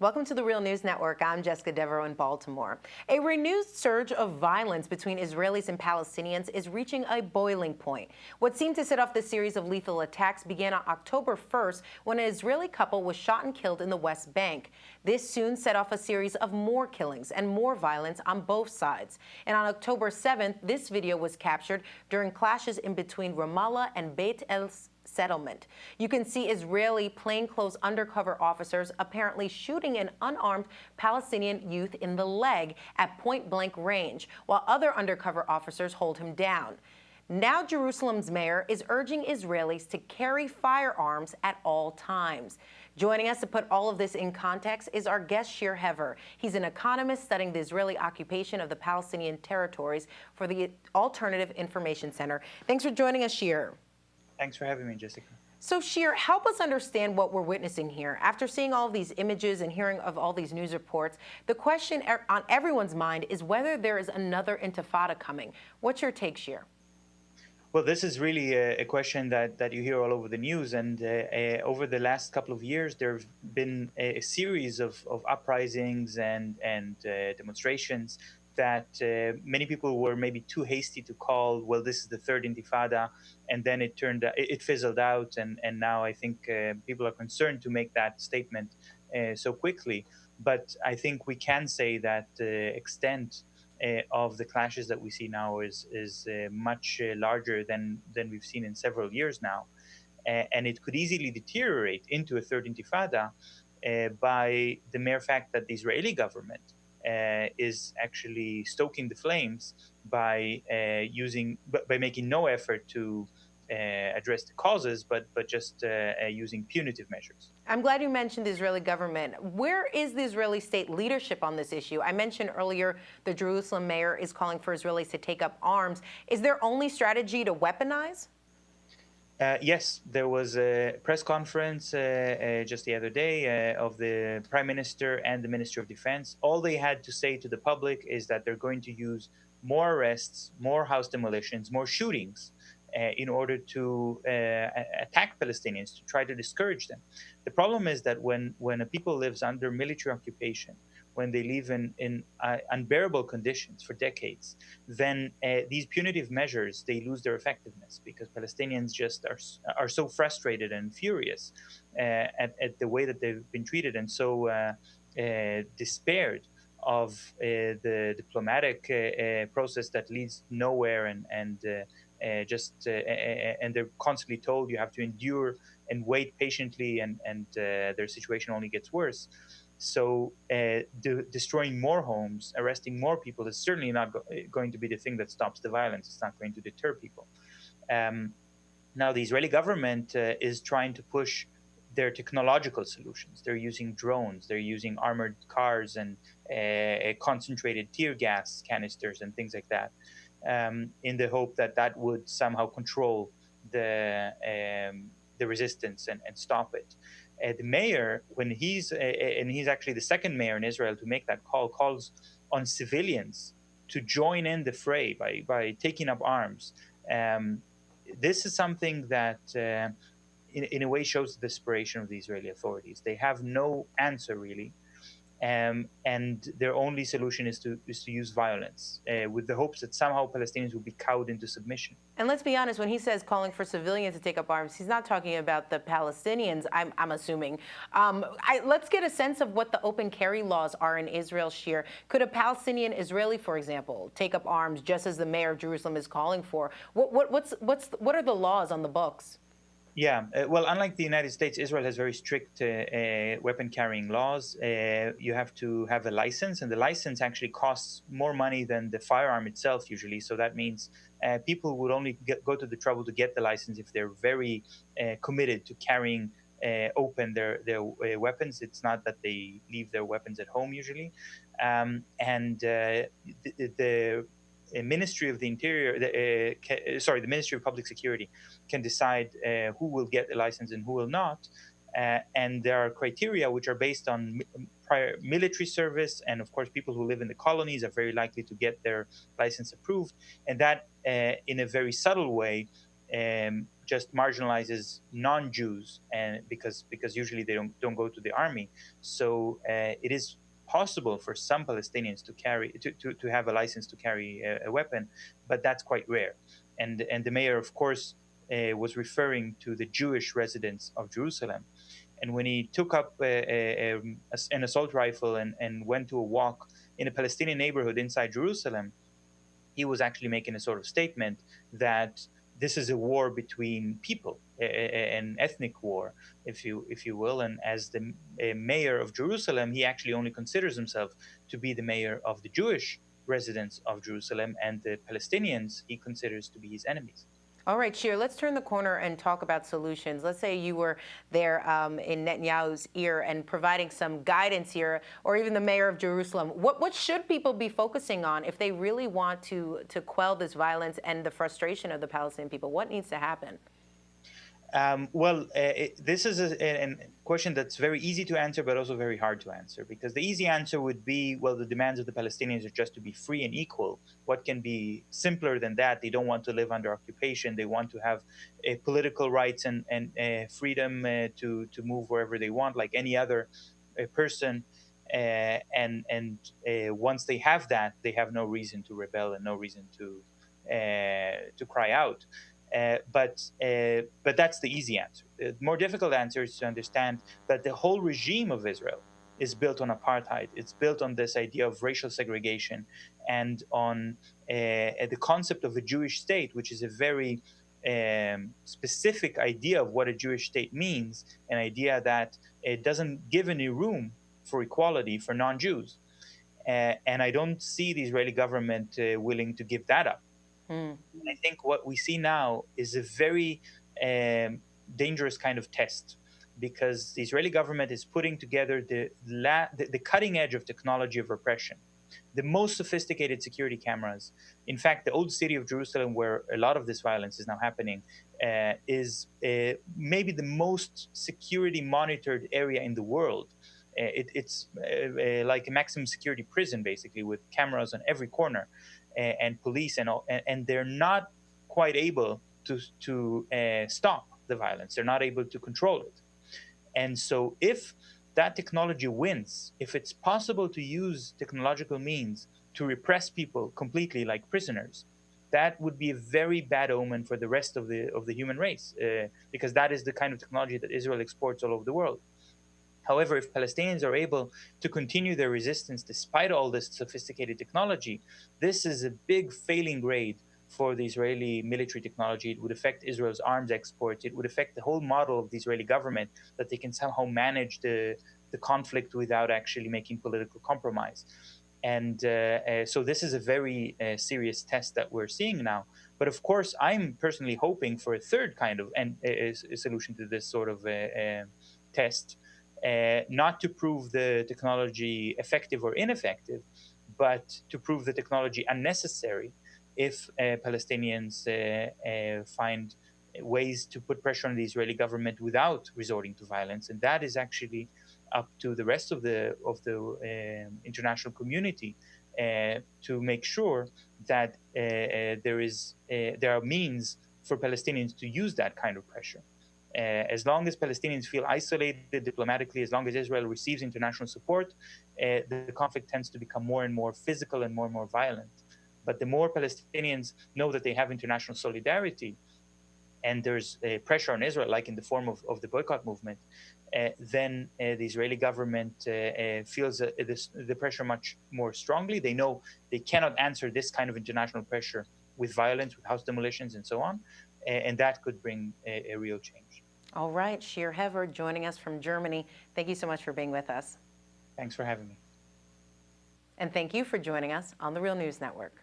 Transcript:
Welcome to the Real News Network. I'm Jessica Devereaux in Baltimore. A renewed surge of violence between Israelis and Palestinians is reaching a boiling point. What seemed to set off this series of lethal attacks began on October 1st when an Israeli couple was shot and killed in the West Bank. This soon set off a series of more killings and more violence on both sides. And on October 7th, this video was captured during clashes in between Ramallah and Beit El settlement. You can see Israeli plainclothes undercover officers apparently shooting an unarmed Palestinian youth in the leg at point-blank range, while other undercover officers hold him down. Now Jerusalem's mayor is urging Israelis to carry firearms at all times. Joining us to put all of this in context is our guest, Shir Hever. He's an economist studying the Israeli occupation of the Palestinian territories for the Alternative Information Center. Thanks for joining us, Shir. Thanks for having me, Jessica. So, Shir, help us understand what we're witnessing here. After seeing all of these images and hearing of all these news reports, the question on everyone's mind is whether there is another Intifada coming. What's your take, Shir? Well, this is really a question that you hear all over the news. And over the last couple of years, there have been a series of uprisings and demonstrations that many people were maybe too hasty to call, well, this is the third Intifada, and then it fizzled out, and now I think people are concerned to make that statement so quickly. But I think we can say that the extent of the clashes that we see now is much larger than we've seen in several years now, and it could easily deteriorate into a third Intifada by the mere fact that the Israeli government is actually stoking the flames by making no effort to address the causes, but just using punitive measures. I'm glad you mentioned the Israeli government. Where is the Israeli state leadership on this issue? I mentioned earlier the Jerusalem mayor is calling for Israelis to take up arms. Is their only strategy to weaponize? Yes, there was a press conference just the other day of the Prime Minister and the Minister of Defense. All they had to say to the public is that they're going to use more arrests, more house demolitions, more shootings in order to attack Palestinians, to try to discourage them. The problem is that when a people lives under military occupation, when they live in unbearable conditions for decades, then these punitive measures, they lose their effectiveness because Palestinians just are so frustrated and furious at the way that they've been treated, and so despaired of the diplomatic process that leads nowhere, and they're constantly told you have to endure and wait patiently, and their situation only gets worse. So destroying more homes, arresting more people is certainly not going to be the thing that stops the violence. It's not going to deter people. Now, the Israeli government is trying to push their technological solutions. They're using drones, they're using armored cars and concentrated tear gas canisters and things like that, in the hope that that would somehow control the resistance and stop it. The mayor, when he's actually the second mayor in Israel to make that call, calls on civilians to join in the fray by taking up arms. This is something that, in a way, shows the desperation of the Israeli authorities. They have no answer really, and their only solution is to use violence, with the hopes that somehow Palestinians will be cowed into submission. And let's be honest, when he says calling for civilians to take up arms, he's not talking about the Palestinians, I'm assuming. Let's get a sense of what the open carry laws are in Israel, Shir. Could a Palestinian Israeli, for example, take up arms just as the mayor of Jerusalem is calling for? What are the laws on the books? Yeah, well, unlike the United States, Israel has very strict weapon carrying laws. You have to have a license, and the license actually costs more money than the firearm itself usually. So that means people would only go to the trouble to get the license if they're very committed to carrying open their weapons. It's not that they leave their weapons at home usually. The Ministry of the Interior, the Ministry of Public Security can decide who will get a license and who will not. And there are criteria which are based on prior military service. And of course, people who live in the colonies are very likely to get their license approved. And that, in a very subtle way, just marginalizes non-Jews, and because usually they don't go to the army. So it is possible for some Palestinians to have a license to carry a weapon, but that's quite rare. And the mayor, of course, was referring to the Jewish residents of Jerusalem. And when he took up an assault rifle and went to a walk in a Palestinian neighborhood inside Jerusalem, he was actually making a sort of statement that this is a war between people, an ethnic war, if you will. And as the mayor of Jerusalem, he actually only considers himself to be the mayor of the Jewish residents of Jerusalem, and the Palestinians he considers to be his enemies. All right, Shir, let's turn the corner and talk about solutions. Let's say you were there in Netanyahu's ear and providing some guidance here, or even the mayor of Jerusalem. What should people be focusing on if they really want to quell this violence and the frustration of the Palestinian people? What needs to happen? This is a question that's very easy to answer, but also very hard to answer, because the easy answer would be, well, the demands of the Palestinians are just to be free and equal. What can be simpler than that? They don't want to live under occupation. They want to have political rights and freedom to move wherever they want, like any other person. And once they have that, they have no reason to rebel and no reason to cry out. But that's the easy answer. The more difficult answer is to understand that the whole regime of Israel is built on apartheid. It's built on this idea of racial segregation and on the concept of a Jewish state, which is a very specific idea of what a Jewish state means, an idea that it doesn't give any room for equality for non-Jews. And I don't see the Israeli government willing to give that up. I think what we see now is a very dangerous kind of test, because the Israeli government is putting together the cutting edge of technology of repression, the most sophisticated security cameras. In fact, the old city of Jerusalem, where a lot of this violence is now happening, is maybe the most security monitored area in the world. It's like a maximum security prison, basically, with cameras on every corner. And police and they're not quite able to stop the violence. They're not able to control it. And so if that technology wins, if it's possible to use technological means to repress people completely like prisoners, that would be a very bad omen for the rest of the human race, because that is the kind of technology that Israel exports all over the world. However, if Palestinians are able to continue their resistance despite all this sophisticated technology, this is a big failing grade for the Israeli military technology. It would affect Israel's arms exports. It would affect the whole model of the Israeli government, that they can somehow manage the conflict without actually making political compromise. And so this is a very serious test that we're seeing now. But of course, I'm personally hoping for a third kind of a solution to this sort of test. Not to prove the technology effective or ineffective, but to prove the technology unnecessary if Palestinians find ways to put pressure on the Israeli government without resorting to violence. And that is actually up to the rest of the international community to make sure that there are means for Palestinians to use that kind of pressure. As long as Palestinians feel isolated diplomatically, as long as Israel receives international support, the conflict tends to become more and more physical and more violent. But the more Palestinians know that they have international solidarity, and there's pressure on Israel, like in the form of the boycott movement, then the Israeli government feels the pressure much more strongly. They know they cannot answer this kind of international pressure with violence, with house demolitions, and so on. And that could bring a real change. All right, Shir Hever joining us from Germany. Thank you so much for being with us. Thanks for having me. And thank you for joining us on the Real News Network.